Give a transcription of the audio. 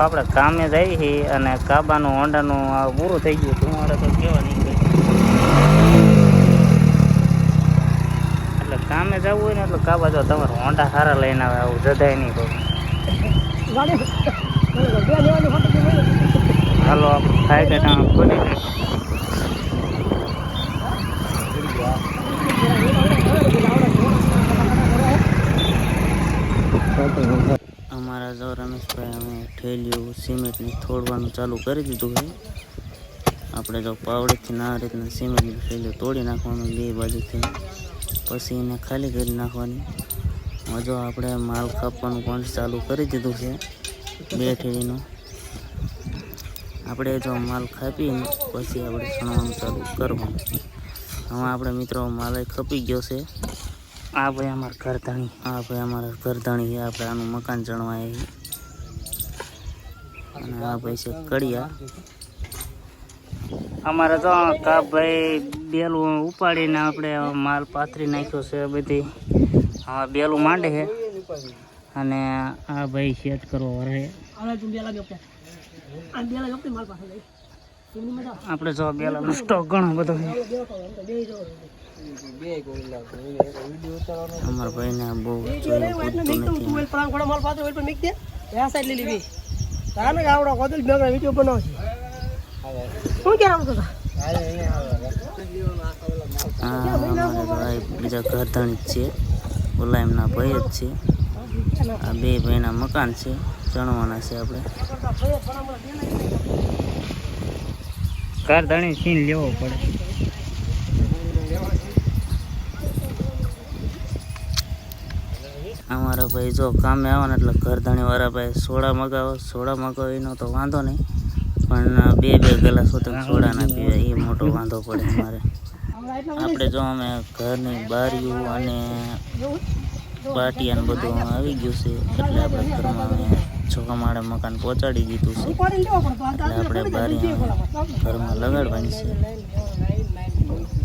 આપણે કામે જઈએ છીએ અને કાબાનું હોન્ડાનું પૂરું થઈ ગયું ધુમાડે તો કેવા નીકળે એટલે કામે જવું હોય ને એટલે કાબા જો તમારે હોન્ડા સારા લઈને આવે આવું જધાય નહીં કહું હાલો આપણે ખાઈ કે ખોલી અમારા જો રમેશભાઈ અમે ઠેલિયું સિમેન્ટની થોડવાનું ચાલુ કરી દીધું છે આપણે જો પાવડેથી ના રીતના સિમેન્ટની ઠેલિયું તોડી નાખવાનું બે બાજુથી પછી એને ખાલી કરી નાખવાની હજુ આપણે માલ કાપવાનું પણ ચાલુ કરી દીધું છે બે ઠેલીનું આપણે જો માલ કાપીને પછી આપણે છણવાનું ચાલુ કરવાનું હવે આપણે મિત્રો માલ ખપી ગયો છે આ ભાઈ અમારા ઘરધાણી છે આપણે આનું મકાન ચણવાય અને આ ભાઈ છે કડિયા અમારે તો ભાઈ બેલું ઉપાડીને આપણે માલ પાથરી નાખ્યો છે બધી હવે બેલું માંડે છે અને આ ભાઈ સેટ કરવા વરે આપણે જો બેલાનો સ્ટોક ઘણો બધો છે અમારા ભાઈને બહુ બીજા ઘરધાણી જ છે ઓલા એમના ભાઈ જ છે આ બે ભાઈના મકાન છે ચણવાના છે આપણે ઘરધાણી સીન લેવો પડે અમારા ભાઈ જો કામે આવવાના એટલે ઘરધાણી વાળા ભાઈ સોડા મગાવો એનો તો વાંધો નહીં પણ બે ગલાસ હોતા સોડા ના પીવાય એ મોટો વાંધો પડે અમારે આપણે જો અમે ઘરની બારીઓ અને પાટિયા બધું આવી ગયું છે એટલે આપણે ઘરમાં અમે છોકરા માળે મકાન પહોંચાડી દીધું છે એટલે આપણે બારી ઘરમાં લગાડવાની છે